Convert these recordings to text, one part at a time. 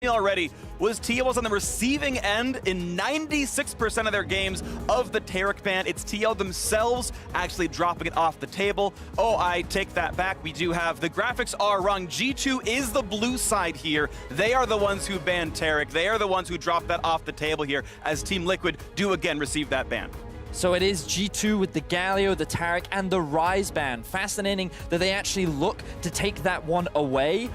already was Tia was on the receiving end in 96% of their games of the Taric ban. It's TL themselves actually dropping it off the table. Oh, I take that back. We do have, the graphics are wrong. G2 is the blue side here. They are the ones who banned Taric. They are the ones who dropped that off the table here, as Team Liquid do again receive that ban. So it is G2 with the Galio, the Taric, and the Ryze ban. Fascinating that they actually look to take that one away.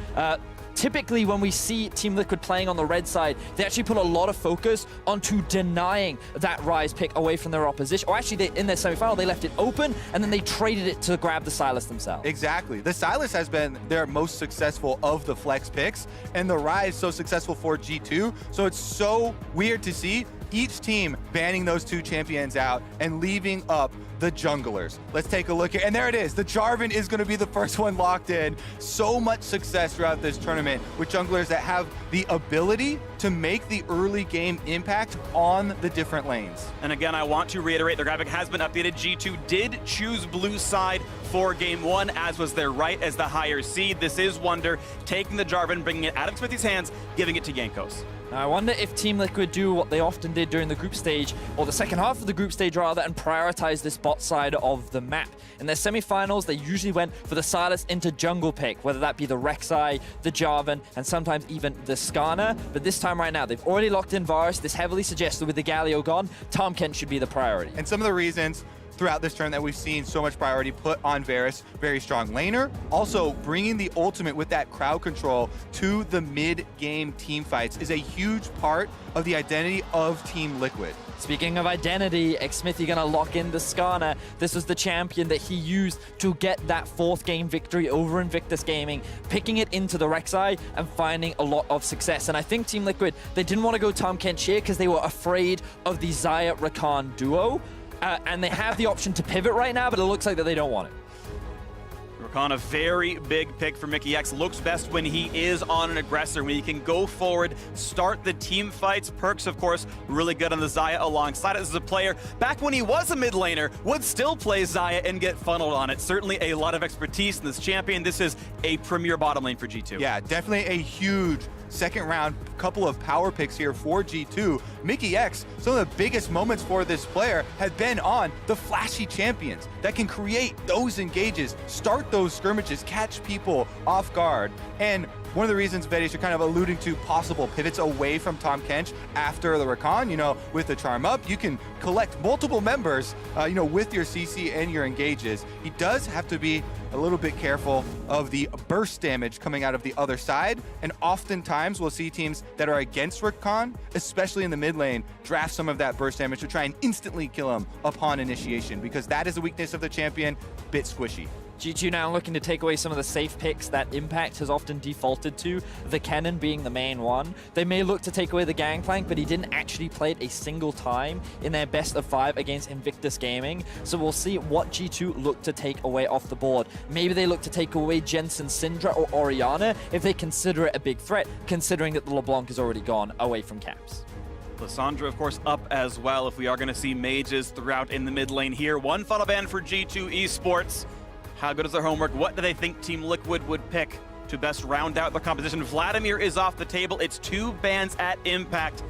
Typically, when we see Team Liquid playing on the red side, they actually put a lot of focus onto denying that Ryze pick away from their opposition. Or actually, in their semifinal, they left it open, and then they traded it to grab the Sylas themselves. Exactly. The Sylas has been their most successful of the flex picks, and the Ryze so successful for G2. So it's so weird to see each team banning those two champions out and leaving up the junglers. Let's take a look here, and there it is. The Jarvan is going to be the first one locked in. So much success throughout this tournament with junglers that have the ability to make the early game impact on the different lanes. And again, I want to reiterate, the graphic has been updated. G2 did choose blue side for game one, as was their right as the higher seed. This is Wonder taking the Jarvan, bringing it out of Smithy's hands, giving it to Jankos. Now, I wonder if Team Liquid do what they often did during the group stage, or the second half of the group stage rather, and prioritize this bot side of the map. In their semifinals, they usually went for the Sylas into jungle pick, whether that be the Rek'Sai, the Jarvan, and sometimes even the Skarner. But this time right now, they've already locked in Varus. This heavily suggests that with the Galio gone, Tahm Kench should be the priority. And some of the reasons throughout this turn that we've seen so much priority put on Varus, very strong laner. Also, bringing the ultimate with that crowd control to the mid-game team fights is a huge part of the identity of Team Liquid. Speaking of identity, Xmithy gonna lock in the Skarner. This was the champion that he used to get that fourth game victory over Invictus Gaming, picking it into the Rek'Sai and finding a lot of success. And I think Team Liquid, they didn't want to go Tahm Kench here because they were afraid of the Xayah Rakan duo. And they have the option to pivot right now, but it looks like that they don't want it. Rakan, a very big pick for Mikyx. Looks best when he is on an aggressor, when he can go forward, start the team fights. Perks, of course, really good on the Xayah alongside it. This is a player, back when he was a mid laner, would still play Xayah and get funneled on it. Certainly a lot of expertise in this champion. This is a premier bottom lane for G2. Yeah, definitely a huge second round couple of power picks here for G2. Mikyx, some of the biggest moments for this player have been on the flashy champions that can create those engages, start those skirmishes, catch people off guard. And one of the reasons, Vedis, you're kind of alluding to possible pivots away from Tahm Kench after the Rakan, with the charm up, you can collect multiple members, with your CC and your engages. He does have to be a little bit careful of the burst damage coming out of the other side, and oftentimes we'll see teams that are against Rakan, especially in the mid lane, draft some of that burst damage to try and instantly kill him upon initiation, because that is the weakness of the champion, bit squishy. G2 now looking to take away some of the safe picks that Impact has often defaulted to, the Kennen being the main one. They may look to take away the Gangplank, but he didn't actually play it a single time in their best of 5 against Invictus Gaming. So we'll see what G2 look to take away off the board. Maybe they look to take away Jensen Syndra or Orianna if they consider it a big threat, considering that the LeBlanc is already gone away from Caps. Lissandra, of course, up as well if we are going to see mages throughout in the mid lane here. One final ban for G2 Esports. How good is their homework? What do they think Team Liquid would pick to best round out the composition? Vladimir is off the table. It's 2 bans at Impact.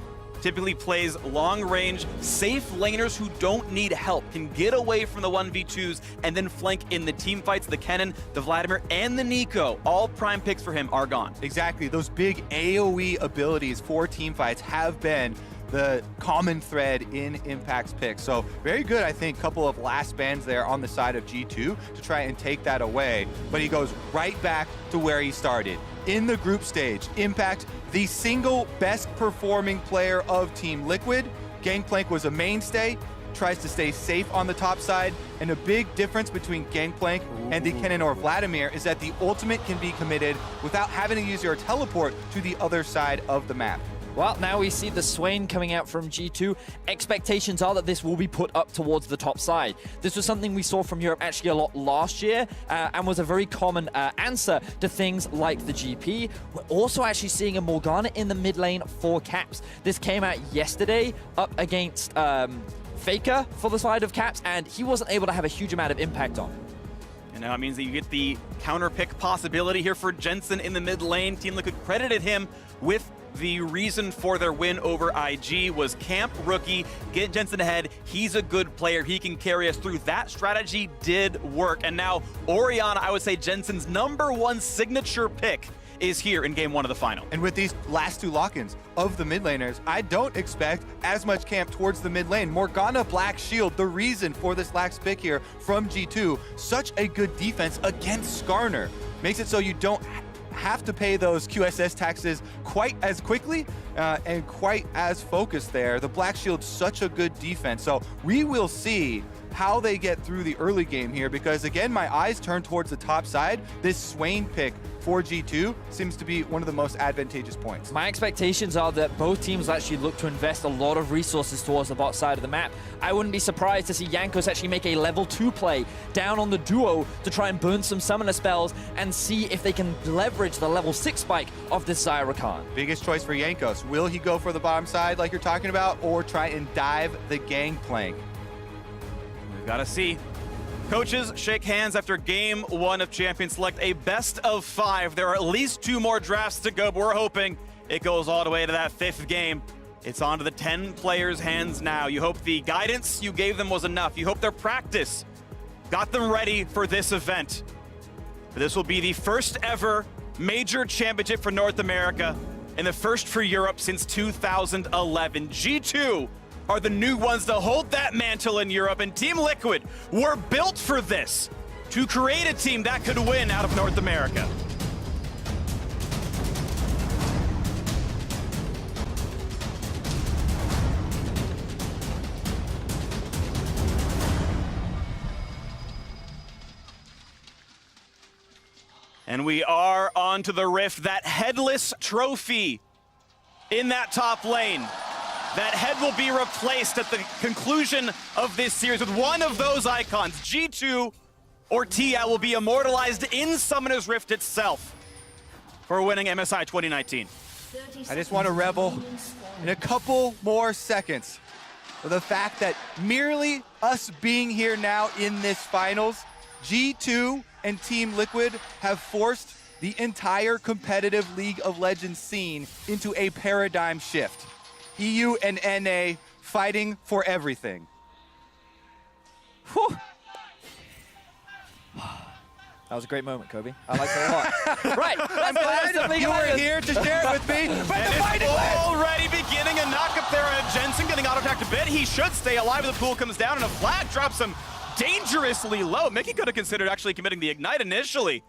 Typically plays long range, safe laners who don't need help, can get away from the 1v2s and then flank in the team fights. The Kennen, the Vladimir, and the Nico, all prime picks for him are gone. Exactly, those big AoE abilities for team fights have been the common thread in Impact's picks. So very good, I think, couple of last bans there on the side of G2 to try and take that away. But he goes right back to where he started. In the group stage, Impact, the single best performing player of Team Liquid. Gangplank was a mainstay, tries to stay safe on the top side, and a big difference between Gangplank and the Kennen or Vladimir is that the ultimate can be committed without having to use your teleport to the other side of the map. Well, now we see the Swain coming out from G2. Expectations are that this will be put up towards the top side. This was something we saw from Europe actually a lot last year and was a very common answer to things like the GP. We're also actually seeing a Morgana in the mid lane for Caps. This came out yesterday up against Faker for the side of Caps, and he wasn't able to have a huge amount of impact on it. And now it means that you get the counter pick possibility here for Jensen in the mid lane. Team Liquid credited him with the reason for their win over IG was camp rookie, get Jensen ahead. He's a good player. He can carry us through. That strategy did work. And now Orianna, I would say Jensen's #1 signature pick, is here in game 1 of the final. And with these last 2 lock-ins of the mid laners, I don't expect as much camp towards the mid lane. Morgana Black Shield, the reason for this last pick here from G2. Such a good defense against Skarner. Makes it so you don't have to pay those QSS taxes quite as quickly and quite as focused there. The Black Shield's such a good defense. So we will see how they get through the early game here, because again, my eyes turn towards the top side. This Swain pick for G2 seems to be one of the most advantageous points. My expectations are that both teams actually look to invest a lot of resources towards the bot side of the map. I wouldn't be surprised to see Jankos actually make a level 2 play down on the duo to try and burn some summoner spells and see if they can leverage the level 6 spike of this Zyra Khan. Biggest choice for Jankos. Will he go for the bottom side like you're talking about, or try and dive the gangplank? We've got to see. Coaches shake hands after game 1 of Champions Select, a best of 5. There are at least 2 more drafts to go, but we're hoping it goes all the way to that 5th game. It's on to the 10 players' hands now. You hope the guidance you gave them was enough. You hope their practice got them ready for this event. This will be the first ever major championship for North America and the first for Europe since 2011. G2 are the new ones to hold that mantle in Europe, and Team Liquid were built for this, to create a team that could win out of North America. And we are on to the Rift, that headless trophy in that top lane. That head will be replaced at the conclusion of this series with one of those icons. G2 or TL will be immortalized in Summoner's Rift itself for winning MSI 2019. I just want to revel in a couple more seconds for the fact that merely us being here now in this finals, G2 and Team Liquid have forced the entire competitive League of Legends scene into a paradigm shift. EU and NA fighting for everything. Whew. That was a great moment, Kobe. I liked it a lot. Right. I'm glad you were here to share it with me. But And the fight is already beginning. A knock-up there on Jensen, getting auto-attacked a bit. He should stay alive if the pool comes down, and a flag drops him dangerously low. Mickey could have considered actually committing the Ignite initially,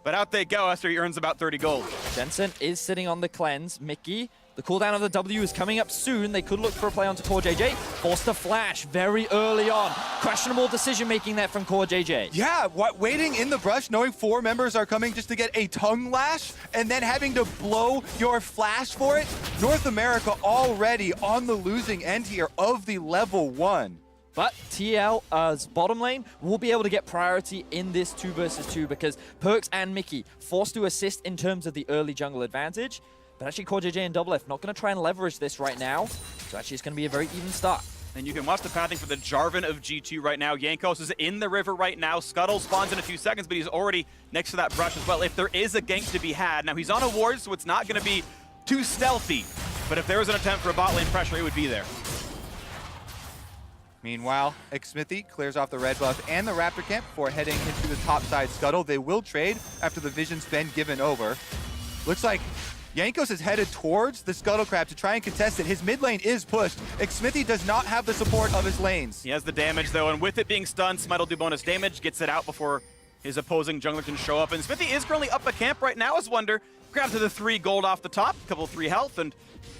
but out they go after he earns about 30 gold. Jensen is sitting on the cleanse. Mickey, the cooldown of the W is coming up soon. They could look for a play onto Core JJ. Forced to flash very early on. Questionable decision-making there from Core JJ. Yeah, waiting in the brush, knowing 4 members are coming just to get a tongue lash, and then having to blow your flash for it. North America already on the losing end here of the level 1. But TL's bottom lane will be able to get priority in this 2 versus 2 because Perks and Mickey forced to assist in terms of the early jungle advantage. But actually, Core JJ and Double F not going to try and leverage this right now. So actually, it's going to be a very even start. And you can watch the pathing for the Jarvan of G2 right now. Jankos is in the river right now. Scuttle spawns in a few seconds, but he's already next to that brush as well. If there is a gank to be had, now he's on a ward, so it's not going to be too stealthy. But if there was an attempt for a bot lane pressure, it would be there. Meanwhile, Xmithy clears off the red buff and the Raptor camp before heading into the top side scuttle. They will trade after the vision's been given over. Looks like Jankos is headed towards the Scuttle Crab to try and contest it. His mid lane is pushed. Xmithy does not have the support of his lanes. He has the damage though, and with it being stunned, Smite will do bonus damage, gets it out before his opposing jungler can show up. And Smithy is currently up a camp right now as Wonder. Grabs to the 3 gold off the top, couple 3 health, and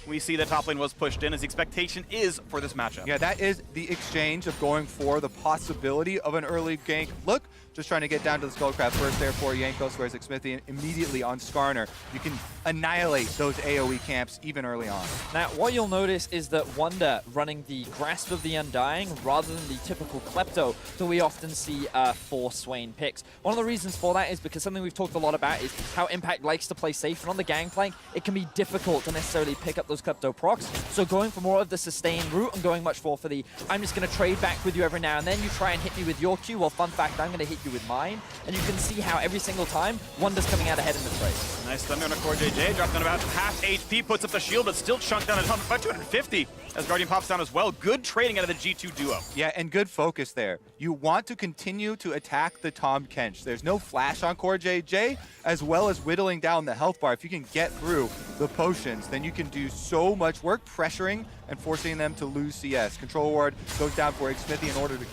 we see the top lane was pushed in as the expectation is for this matchup. Yeah, that is the exchange of going for the possibility of an early gank. Look, just trying to get down to the Skullcrab first there for Jankos, whereas Xmithy immediately on Skarner. You can annihilate those AoE camps even early on. Now, what you'll notice is that Wonder running the Grasp of the Undying rather than the typical Klepto that we often see for Swain picks. One of the reasons for that is because something we've talked a lot about is how Impact likes to play safe, and on the gangplank, it can be difficult to necessarily pick up those Klepto procs. So going for more of the sustained route and going much more for the, I'm just going to trade back with you every now and then, you try and hit me with your Q, well, fun fact, I'm going to hit you with mine. And you can see how every single time, Wonder's coming out ahead in the trade. Nice thumbing on a core JJ, dropped down about half HP, puts up the shield, but still chunked down a ton, about 250 as Guardian pops down as well. Good trading out of the G2 duo. Yeah, and good focus there. You want to continue to attack the Tahm Kench. There's no flash on core JJ, as well as whittling down the health bar. If you can get through the potions, then you can do so much work pressuring and forcing them to lose CS. Control ward goes down for Xmithie in order to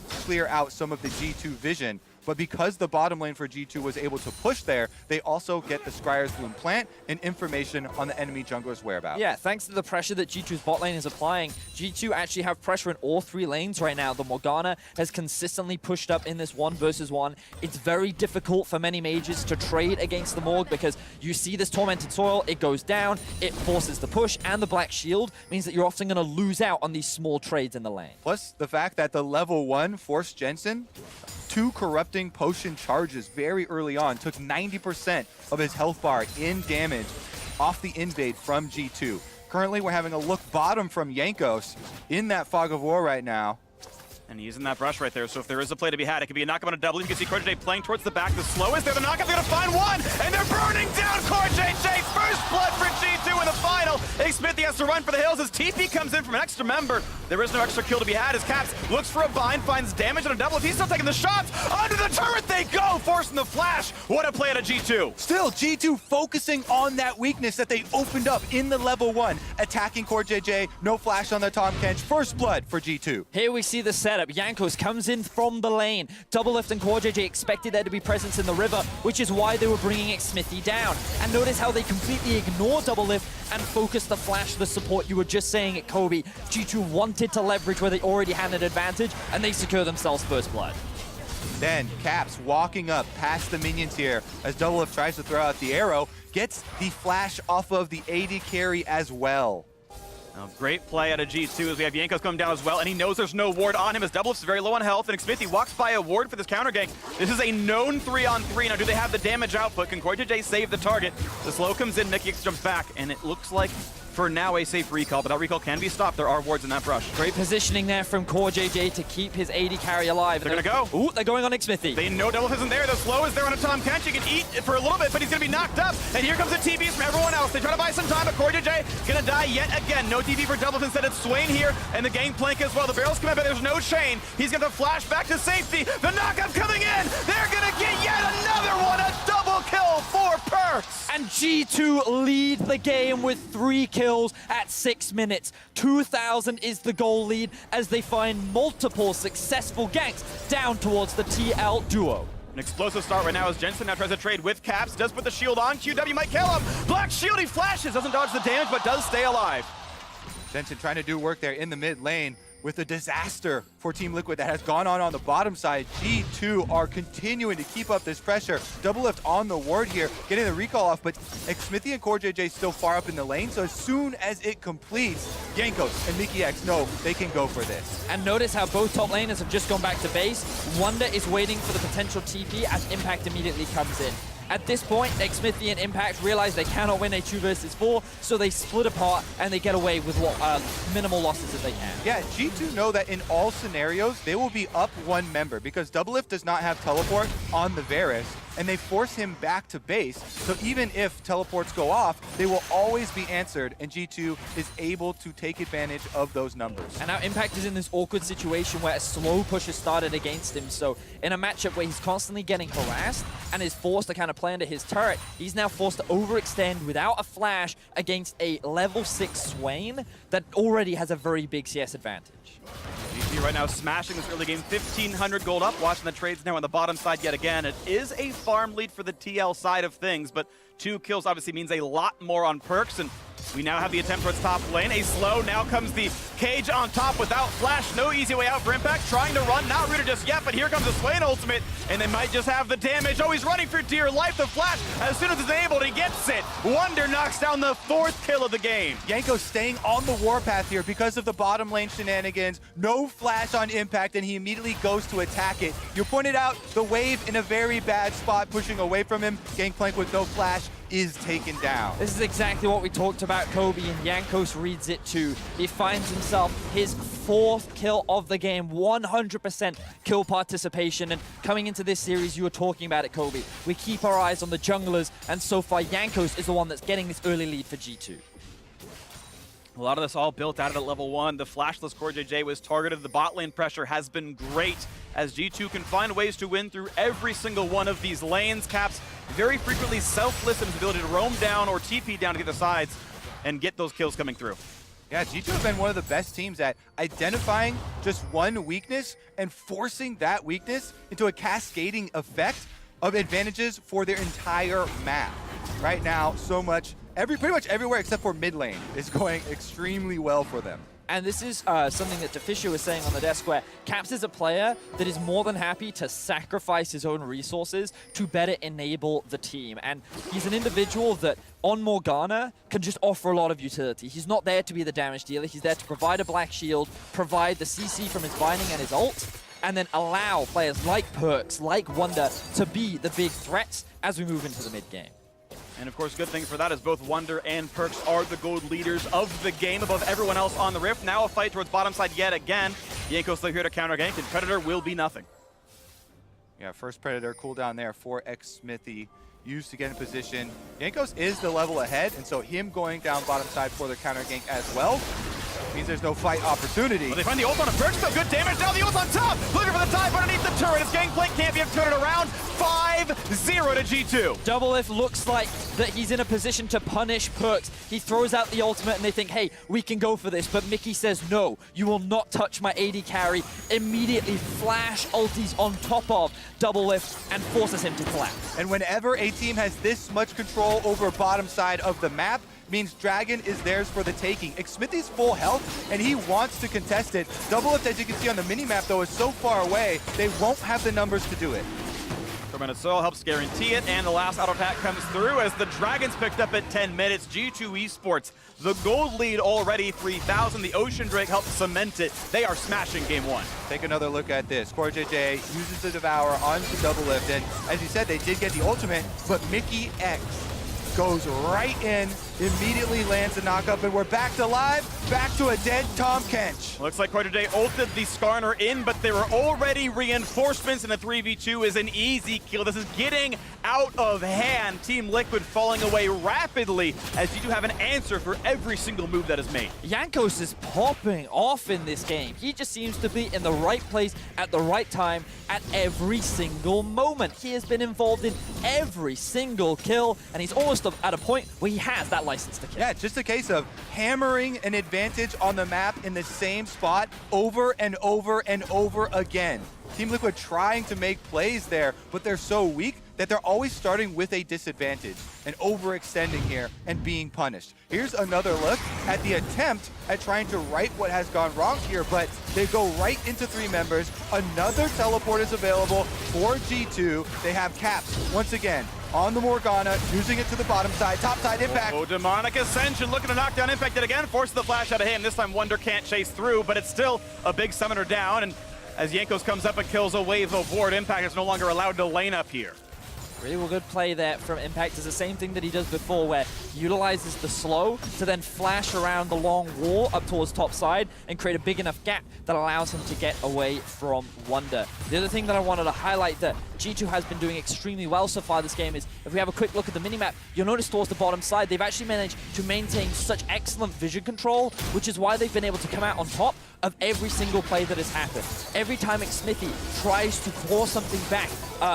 clear out some of the G2 vision. But because the bottom lane for G2 was able to push there, they also get the Scryer's Bloom plant and information on the enemy jungler's whereabouts. Yeah, thanks to the pressure that G2's bot lane is applying, G2 actually have pressure in all 3 lanes right now. The Morgana has consistently pushed up in this 1 versus 1. It's very difficult for many mages to trade against the Morg because you see this Tormented Soil, it goes down, it forces the push, and the Black Shield means that you're often going to lose out on these small trades in the lane. Plus the fact that the level 1 forced Jensen 2 corrupting potion charges very early on, took 90% of his health bar in damage off the invade from G2. Currently, we're having a look bottom from Jankos in that Fog of War right now. And using that brush right there, so if there is a play to be had, it could be a knockup on a double. You can see core JJ playing towards the back. The slow is there. The knockup's going to find one, and they're burning down core JJ. First blood for G2 in the final. Xmithie has to run for the hills as TP comes in from an extra member. There is no extra kill to be had as Caps looks for a bind, finds damage on a double. If he's still taking the shots, under the turret they go, forcing the flash. What a play out of G2. Still, G2 focusing on that weakness that they opened up in the level 1, attacking core JJ. No flash on the Tahm Kench. First blood for G2. Here we see the setup. Jankos comes in from the lane. Doublelift and core JJ expected there to be presence in the river, which is why they were bringing Xmithie down. And notice how they completely ignore Doublelift and focus the flash, the support you were just saying at Kobe. G2 wanted to leverage where they already had an advantage, and they secure themselves first blood. Then Caps walking up past the minions here as Doublelift tries to throw out the arrow, gets the flash off of the AD carry as well. Now, great play out of G2 as we have Jankos coming down as well, and he knows there's no ward on him as Doublelift's very low on health, and Xmithie walks by a ward for this counter gank. This is a known 3-on-3. Now, do they have the damage output? Can core JJ save the target? The slow comes in, MickeyX jumps back, and it looks like for now a safe recall, but that recall can be stopped. There are wards in that brush. Great positioning there from core JJ to keep his AD carry alive. They're gonna go. Ooh, they're going on Xmithie. They know Doublelift isn't there. The slow is there on a Tahm Kench. He can eat for a little bit, but he's gonna be knocked up. And here comes the TPs from everyone else. They try to buy some time, but core JJ gonna die yet again. No TP for Doublelift. Instead it's Swain here, and the gangplank as well. The barrels come in, but there's no chain. He's gonna flash back to safety. The knockup coming in. They're gonna get yet another one. A double kill for Perks. And G2 lead the game with 3 kills at 6 minutes. 2,000 is the goal lead as they find multiple successful ganks down towards the TL duo. An explosive start right now as Jensen now tries to trade with Caps. Does put the shield on. QW might kill him. Black Shield, he flashes. Doesn't dodge the damage, but does stay alive. Jensen trying to do work there in the mid lane with a disaster for Team Liquid that has gone on the bottom side. G2 are continuing to keep up this pressure. Doublelift on the ward here, getting the recall off, but Xmithie and core JJ still far up in the lane, so as soon as it completes, Jankos and MickeyX know they can go for this. And notice how both top laners have just gone back to base. Wonder is waiting for the potential TP as Impact immediately comes in. At this point, Xmithie and Impact realize they cannot win a 2 versus 4, so they split apart and they get away with what minimal losses as they can. Yeah, G2 know that in all scenarios, they will be up 1 member because Doublelift does not have teleport on the Varus, and they force him back to base. So even if teleports go off, they will always be answered, and G2 is able to take advantage of those numbers. And now Impact is in this awkward situation where a slow push has started against him. So in a matchup where he's constantly getting harassed and is forced to kind of play under his turret, he's now forced to overextend without a flash against a level 6 Swain that already has a very big CS advantage. GG right now smashing this early game, 1,500 gold up, watching the trades now on the bottom side yet again. It is a farm lead for the TL side of things, but 2 kills obviously means a lot more on Perks, and we now have the attempt towards top lane. A slow, now comes the cage on top without flash. No easy way out for Impact, trying to run, not rooted just yet, but here comes the Swain ultimate, and they might just have the damage. Oh, he's running for dear life. The flash, as soon as it's enabled, he gets it. Wonder knocks down the 4th kill of the game. Jankos staying on the warpath here because of the bottom lane shenanigans. No flash on Impact, and he immediately goes to attack it. You pointed out the wave in a very bad spot, pushing away from him. Gangplank with no flash is taken down. This is exactly what we talked about, Kobe, and Jankos reads it too. He finds himself his 4th kill of the game, 100% kill participation, and coming into this series, you were talking about it, Kobe. We keep our eyes on the junglers, and so far, Jankos is the one that's getting this early lead for G2. A lot of this all built out at level 1. The flashless Core JJ was targeted. The bot lane pressure has been great as G2 can find ways to win through every single one of these lanes. Caps very frequently selfless in his ability to roam down or TP down to the other sides and get those kills coming through. Yeah, G2 have been one of the best teams at identifying just one weakness and forcing that weakness into a cascading effect of advantages for their entire map. Right now, pretty much everywhere except for mid lane is going extremely well for them. And this is something that Deficio was saying on the desk, where Caps is a player that is more than happy to sacrifice his own resources to better enable the team. And he's an individual that, on Morgana, can just offer a lot of utility. He's not there to be the damage dealer. He's there to provide a black shield, provide the CC from his binding and his ult, and then allow players like Perks, like Wonder, to be the big threats as we move into the mid game. And of course, good thing for that is both Wonder and Perks are the gold leaders of the game above everyone else on the Rift. Now a fight towards bottom side yet again. Jankos still here to counter gank, and Predator will be nothing. Yeah, first Predator cooldown there for Xmithy, used to get in position. Jankos is the level ahead, and so him going down bottom side for the counter gank as well means there's no fight opportunity. Well, they find the ult on a Perks, though. Good damage. Now the ult's on top. Looking for the dive underneath the turret. His gangplank can't be able to turn it around. 5-0 to G2. Doublelift looks like that he's in a position to punish Perks. He throws out the ultimate and they think, hey, we can go for this. But Mickey says, no, you will not touch my AD carry. Immediately flash ulties on top of Doublelift and forces him to collapse. And whenever a team has this much control over bottom side of the map, means Dragon is theirs for the taking. Xmithy's full health, and he wants to contest it. Doublelift, as you can see on the mini-map, though, is so far away, they won't have the numbers to do it. Fermented Soil helps guarantee it, and the last auto attack comes through as the Dragons picked up at 10 minutes. G2 Esports, the gold lead already, 3,000. The Ocean Drake helped cement it. They are smashing game 1. Take another look at this. Core JJ uses the Devour onto Doublelift, and as you said, they did get the ultimate, but Mickey X goes right in, immediately lands the knockup, and we're back to live, back to a dead Tom Kench. Looks like Core JJ ulted the Skarner in, but there were already reinforcements, and a 3v2 is an easy kill. This is getting out of hand. Team Liquid falling away rapidly as you do have an answer for every single move that is made. Jankos is popping off in this game. He just seems to be in the right place at the right time at every single moment. He has been involved in every single kill, and he's almost at a point where he has that license to kill. Yeah, it's just a case of hammering an advantage on the map in the same spot over and over and over again. Team Liquid trying to make plays there, but they're so weak that they're always starting with a disadvantage and overextending here and being punished. Here's another look at the attempt at trying to right what has gone wrong here, but they go right into 3 members. Another teleport is available for G2. They have Caps once again on the Morgana, using it to the bottom side, top side impact. Oh, Demonic Ascension looking to knock down Impact it again, forces the flash out of him. This time Wonder can't chase through, but it's still a big summoner down, and as Jankos comes up and kills a wave of ward, Impact is no longer allowed to lane up here. Really good play there from Impact. Is the same thing that he does before, where he utilizes the slow to then flash around the long wall up towards top side and create a big enough gap that allows him to get away from Wonder. The other thing that I wanted to highlight that G2 has been doing extremely well so far this game is, if we have a quick look at the minimap, you'll notice towards the bottom side, they've actually managed to maintain such excellent vision control, which is why they've been able to come out on top of every single play that has happened. Every time Xmithy tries to claw something back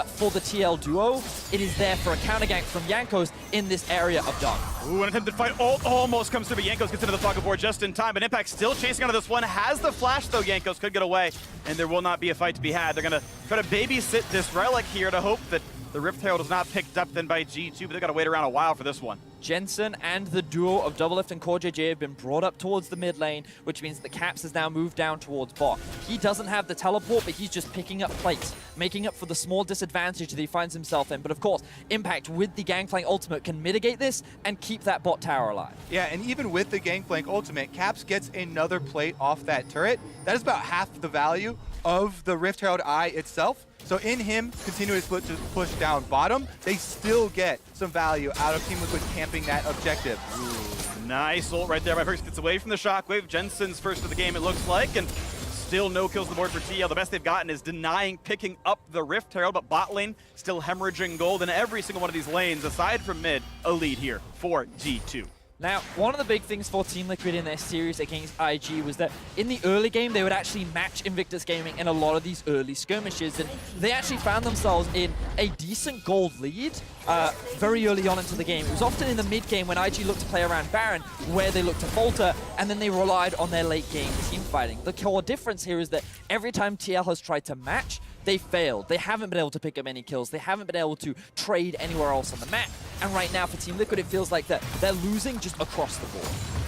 for the TL duo, it is there for a counter gank from Jankos in this area of Dark. Ooh, an attempted fight almost comes through, but Jankos gets into the fog of war just in time, but Impact still chasing out of this one. Has the flash, though. Jankos could get away, and there will not be a fight to be had. They're going to try to babysit this relic here to hope that the Rift Herald is not picked up then by G2, but they've got to wait around a while for this one. Jensen and the duo of Doublelift and Core JJ have been brought up towards the mid lane, which means that Caps has now moved down towards bot. He doesn't have the teleport, but he's just picking up plates, making up for the small disadvantage that he finds himself in. But of course, Impact with the Gangplank ultimate can mitigate this and keep that bot tower alive. Yeah, and even with the Gangplank ultimate, Caps gets another plate off that turret. That is about half the value of the Rift Herald Eye itself. So in him, continuous push down bottom, they still get some value out of Team Liquid camping that objective. Ooh, nice ult right there by Perks. Gets away from the shockwave. Jensen's first of the game, it looks like, and still no kills on the board for TL. The best they've gotten is denying picking up the Rift Herald, but bot lane still hemorrhaging gold in every single one of these lanes, aside from mid, a lead here for G2. Now, one of the big things for Team Liquid in their series against IG was that in the early game, they would actually match Invictus Gaming in a lot of these early skirmishes, and they actually found themselves in a decent gold lead very early on into the game. It was often in the mid game when IG looked to play around Baron, where they looked to falter, and then they relied on their late game team fighting. The core difference here is that every time TL has tried to match, they failed. They haven't been able to pick up any kills. They haven't been able to trade anywhere else on the map. And right now for Team Liquid, it feels like that they're losing just across the board.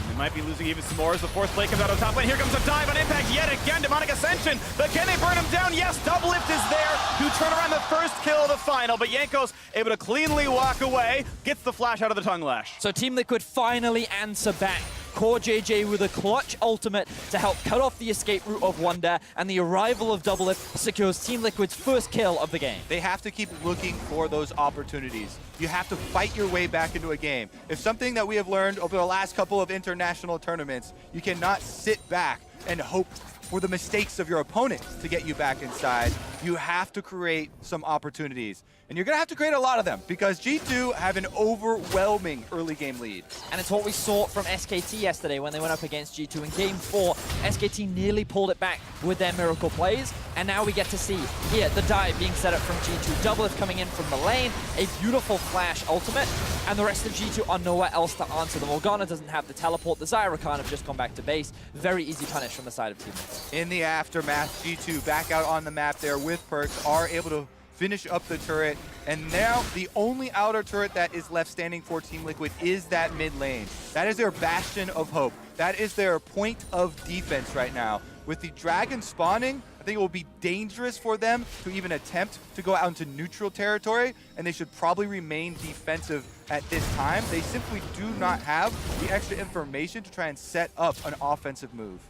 They might be losing even some more as the fourth play comes out of top lane. Here comes a dive on Impact yet again. Demonic Ascension, but can they burn him down? Yes, Double Lift is there to turn around the first kill of the final, but Jankos able to cleanly walk away, gets the flash out of the tongue lash. So Team Liquid finally answer back. Core JJ with a clutch ultimate to help cut off the escape route of Wonder, and the arrival of Double Lift secures Team Liquid's first kill of the game. They have to keep looking for those opportunities. You have to fight your way back into a game. If something that we have learned over the last couple of international tournaments, you cannot sit back and hope for the mistakes of your opponent to get you back inside. You have to create some opportunities. And you're going to have to create a lot of them because G2 have an overwhelming early game lead. And it's what we saw from SKT yesterday when they went up against G2 in Game 4. SKT nearly pulled it back with their miracle plays. And now we get to see here the dive being set up from G2. Double Lift coming in from the lane, a beautiful flash ultimate, and the rest of G2 are nowhere else to answer. The Morgana doesn't have the teleport. The Zyrakan have just gone back to base. Very easy punish from the side of Team Liquid. In the aftermath, G2 back out on the map there with Perks, are able to finish up the turret, and now the only outer turret that is left standing for Team Liquid is that mid lane. That is their bastion of hope. That is their point of defense right now. With the dragon spawning, I think it will be dangerous for them to even attempt to go out into neutral territory, and they should probably remain defensive at this time. They simply do not have the extra information to try and set up an offensive move.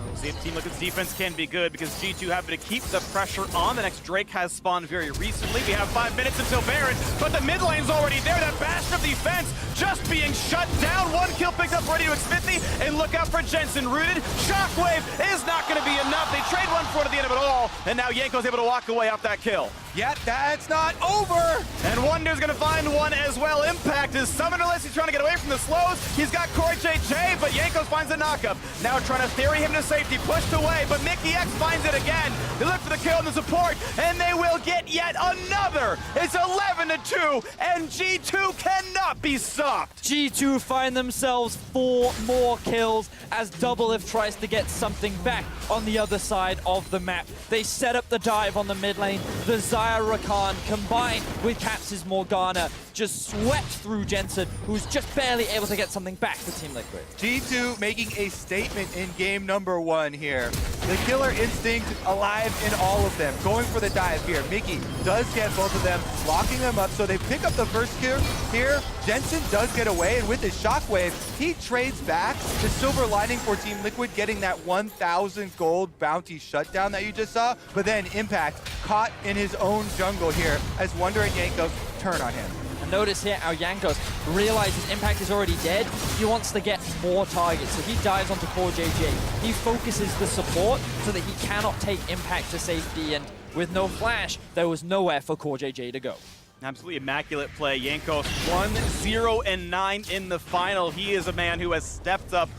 We'll see if Team Liquid's defense can be good because G2 happen to keep the pressure on. The next Drake has spawned very recently. We have 5 minutes until Baron, but the mid lane's already there. That bastion of defense just being shut down. 1 kill picked up ready to Xmithie, and look out for Jensen. Rooted. Shockwave is not going to be enough. They trade 1 for to the end of it all, and now Yanko's able to walk away off that kill. Yet that's not over! And Wonder's going to find one as well. Impact is summonerless. He's trying to get away from the slows. He's got Core JJ, but Jankos finds a knockup. Now trying to theory him to safety. Pushed away, but Mickey X finds it again. They look for the kill and the support, and they will get yet another. It's 11-2, and G2 cannot be stopped. G2 find themselves 4 more kills as Double Lift tries to get something back on the other side of the map. They set up the dive on the mid lane. The Zyrakan combined with Caps' Morgana just swept through Jensen, who's just barely able to get something back for Team Liquid. G2 making a statement in game number 1 here. The killer instinct alive in all of them. Going for the dive here. Mickey does get both of them, locking them up, so they pick up the first kill here. Jensen does get away, and with his shockwave, he trades back. The silver lining for Team Liquid getting that 1,000 gold bounty shutdown that you just saw, but then Impact caught in his own jungle here as Wonder and Jankos turn on him. Notice here how Jankos realizes Impact is already dead. He wants to get more targets, so he dives onto Core JJ. He focuses the support so that he cannot take Impact to safety, and with no flash, there was nowhere for Core JJ to go. Absolutely immaculate play. Jankos 1-0-9 in the final. He is a man who has stepped up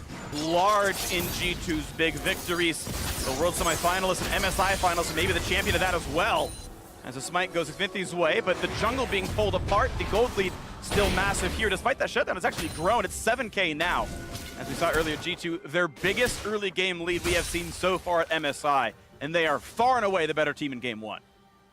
large in G2's big victories. The World Semifinalist and MSI finals, and maybe the champion of that as well. As the smite goes Xmithie's way, but the jungle being pulled apart, the gold lead still massive here. Despite that shutdown, it's actually grown. It's 7K now. As we saw earlier, G2, their biggest early game lead we have seen so far at MSI, and they are far and away the better team in game 1.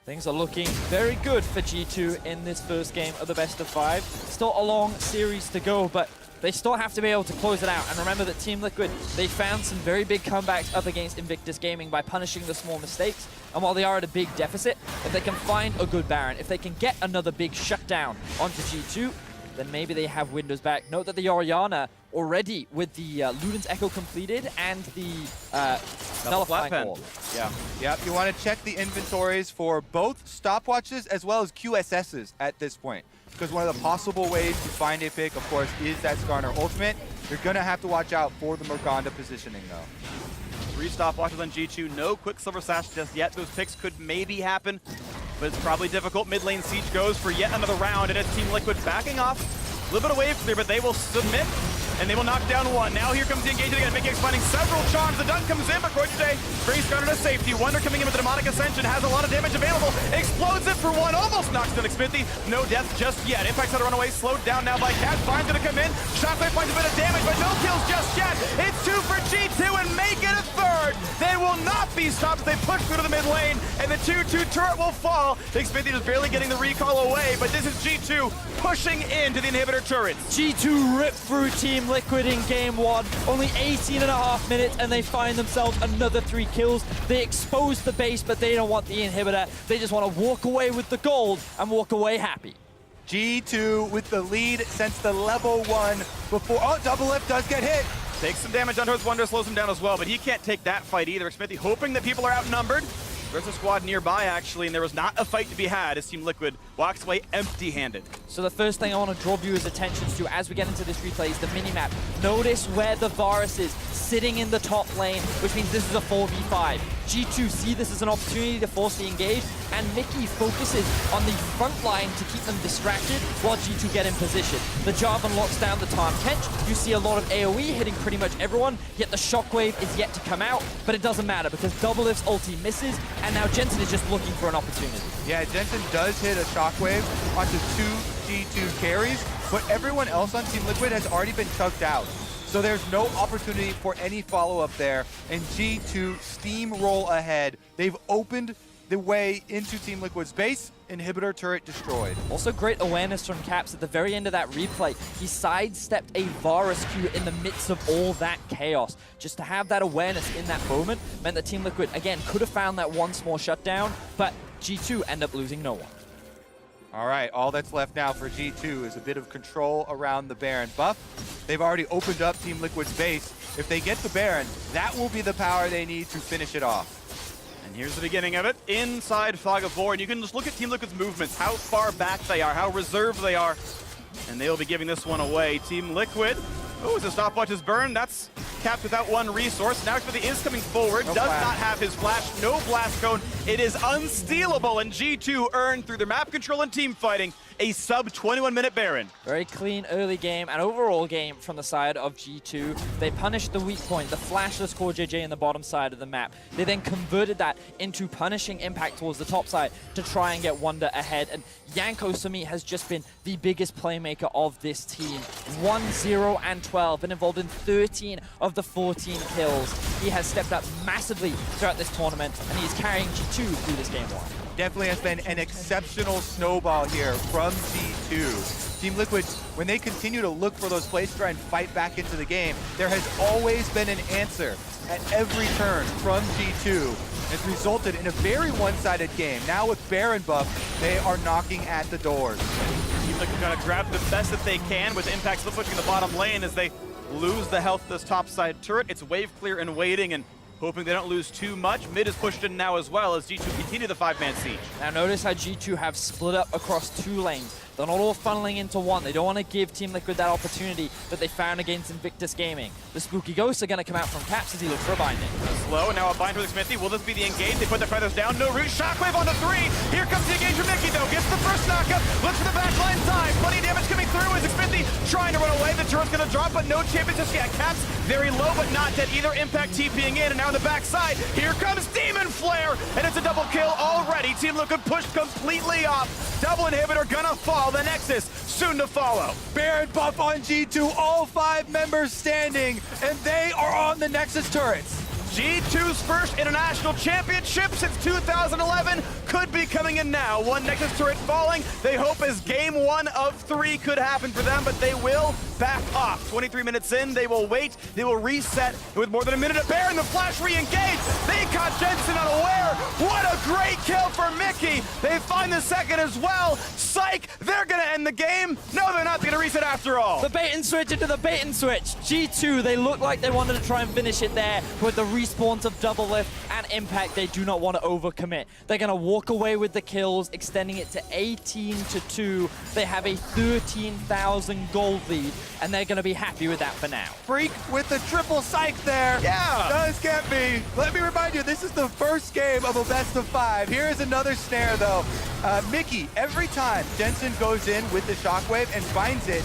Things are looking very good for G2 in this first game of the best of 5. Still a long series to go, but they still have to be able to close it out. And remember that Team Liquid, they found some very big comebacks up against Invictus Gaming by punishing the small mistakes. And while they are at a big deficit, if they can find a good Baron, if they can get another big shutdown onto G2, then maybe they have windows back. Note that the Orianna already with the Luden's Echo completed and the flat pen. Yeah. Yep, you want to check the inventories for both stopwatches as well as QSSs at this point. Because one of the possible ways to find a pick, of course, is that Skarner ultimate. You're going to have to watch out for the Morgana positioning, though. 3 stopwatches on G2, no Quicksilver Sash just yet. Those picks could maybe happen, but it's probably difficult. Mid lane Siege goes for yet another round, and it's Team Liquid backing off. A little bit of wave clear, but they will submit, and they will knock down one. Now here comes the engagement again. MickeyX finding several charms. The dunk comes in, but Croyche brings Skarner to safety. Wonder coming in with the Demonic Ascension, has a lot of damage available. Explodes it for one, almost knocks down Xmithie. No death just yet. Impact's on the runaway, slowed down now by Cat. Fine's gonna come in. Shockwave finds a bit of damage, but no kills just yet. It's 2 for G2 and make it a third. They will not be stopped. They push through to the mid lane, and the 2-2 turret will fall. Xmithie just barely getting the recall away, but this is G2 pushing into the inhibitor turrets. G2 ripped through Team Liquid in game 1. Only 18.5 minutes, and they find themselves another 3 kills. They expose the base, but they don't want the inhibitor. They just want to walk away with the gold and walk away happy. G2 with the lead since the level 1 before. Oh, double lift does get hit. Takes some damage onto his Wonder, slows him down as well, but he can't take that fight either. Xmithie hoping that people are outnumbered. There's a squad nearby, actually, and there was not a fight to be had as Team Liquid walks away empty-handed. So the first thing I want to draw viewers' attention to as we get into this replay is the minimap. Notice where the Varus is, sitting in the top lane, which means this is a 4v5. G2 see this as an opportunity to force the engage, and Mickey focuses on the front line to keep them distracted while G2 get in position. The Jarvan locks down the Tahm Kench. You see a lot of AoE hitting pretty much everyone, yet the Shockwave is yet to come out, but it doesn't matter because Double Lift's ulti misses, and now Jensen is just looking for an opportunity. Yeah, Jensen does hit a Shockwave onto 2 G2 carries, but everyone else on Team Liquid has already been chucked out. So there's no opportunity for any follow-up there, and G2 steamroll ahead. They've opened the way into Team Liquid's base. Inhibitor turret destroyed. Also great awareness from Caps at the very end of that replay. He sidestepped a Varus Q in the midst of all that chaos. Just to have that awareness in that moment meant that Team Liquid, again, could have found that one small shutdown, but G2 end up losing no one. All right, all that's left now for G2 is a bit of control around the Baron buff. They've already opened up Team Liquid's base. If they get the Baron, that will be the power they need to finish it off. And here's the beginning of it, inside Fog of War, and you can just look at Team Liquid's movements, how far back they are, how reserved they are, and they'll be giving this one away. Team Liquid, oh, as the stopwatch is burned, that's Capped without one resource. Now Xmithie is coming forward, does not have his flash, no blast cone. It is unstealable, and G2 earned through their map control and team fighting a sub 21-minute Baron. Very clean early game and overall game from the side of G2. They punished the weak point, the flashless core JJ in the bottom side of the map. They then converted that into punishing impact towards the top side to try and get Wonder ahead. And Jankos, to me, has just been the biggest playmaker of this team. 1-0 and 12, been involved in 13 of the 14 kills. He has stepped up massively throughout this tournament, and he is carrying G2 through this game one. Definitely has been an exceptional snowball here from G2. Team Liquid, when they continue to look for those plays to try and fight back into the game, there has always been an answer at every turn from G2. It's resulted in a very one-sided game. Now with Baron buff, they are knocking at the doors. Team Liquid gonna grab the best that they can with Impact still pushing the bottom lane as they lose the health of this top side turret. It's wave clear and waiting, and hoping they don't lose too much. Mid is pushed in now as well as G2 continue the 5-man siege. Now notice how G2 have split up across 2 lanes. They're not all funneling into one. They don't want to give Team Liquid that opportunity that they found against Invictus Gaming. The Spooky Ghosts are going to come out from Caps as he looks for a binding. Slow, now a bind with Xmithie. Will this be the engage? They put their feathers down. No root. Shockwave on the 3. Here comes the engage from Mickey, though. Gets the first knockup. Looks for the backline side. Plenty of damage coming through as Xmithie trying to run away. The turret's going to drop, but no champions just yet. Caps very low, but not dead either. Impact TPing in, and now on the backside, here comes Demon Flare, and it's a double kill already. Team Liquid pushed completely off. Double inhibitor gonna fall. The Nexus soon to follow. Baron buff on G2, all 5 members standing, and they are on the Nexus turrets. G2's first international championship since 2011 could be coming in now. One Nexus turret falling. They hope as game 1 of 3 could happen for them, but they will back off. 23 minutes in, they will wait, they will reset. With more than a minute to bear, and the flash re-engage. They caught Jensen unaware. What a great kill for Mickey. They find the second as well. Psych, they're gonna end the game. No, they're not gonna reset after all. The bait and switch into the bait and switch. G2, they look like they wanted to try and finish it there with the respawns of Double Lift and Impact. They do not want to overcommit. They're going to walk away with the kills, extending it to 18-2. They have a 13,000 gold lead, and they're going to be happy with that for now. Freak with the triple psych there. Yeah. No, this can't be. Let me remind you, this is the first game of a best of 5. Here is another snare, though. Mickey, every time Jensen goes in with the shockwave and finds it,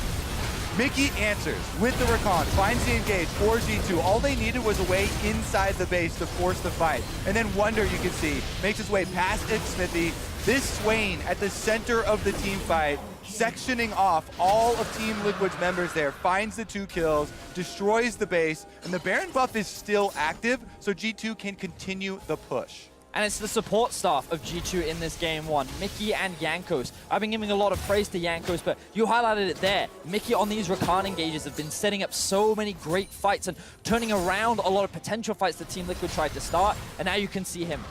Mickey answers with the recon, finds the engage for G2. All they needed was a way inside the base to force the fight. And then Wonder, you can see, makes his way past Ed Smithy. This Swain at the center of the team fight, sectioning off all of Team Liquid's members there, finds the 2 kills, destroys the base, and the Baron buff is still active, so G2 can continue the push. And it's the support staff of G2 in this game one, Mickey and Jankos. I've been giving a lot of praise to Jankos, but you highlighted it there. Mickey on these Rakan engages have been setting up so many great fights and turning around a lot of potential fights that Team Liquid tried to start. And now you can see him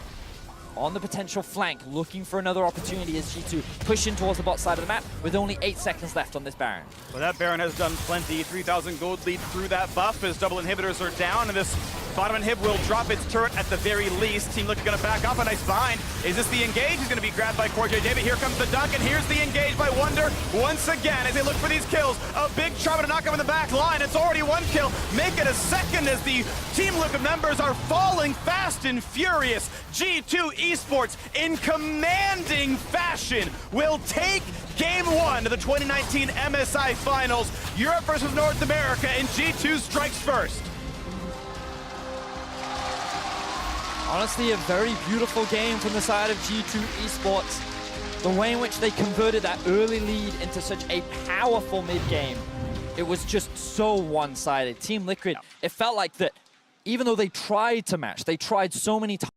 on the potential flank, looking for another opportunity as G2 push in towards the bot side of the map with only 8 seconds left on this Baron. Well, that Baron has done plenty. 3,000 gold lead through that buff as double inhibitors are down, and this bottom inhib will drop its turret at the very least. Team Liquid gonna back up, a nice bind. Is this the engage? He's gonna be grabbed by Corjay David. Here comes the dunk, and here's the engage by Wonder once again as they look for these kills. A big Charma to knock him in the back line. It's already 1 kill. Make it a second as the Team Liquid members are falling fast and furious. G2 Esports in commanding fashion will take Game 1 of the 2019 MSI Finals. Europe versus North America, and G2 strikes first. Honestly, a very beautiful game from the side of G2 Esports. The way in which they converted that early lead into such a powerful mid-game. It was just so one-sided. Team Liquid, it felt like that even though they tried to match, they tried so many times,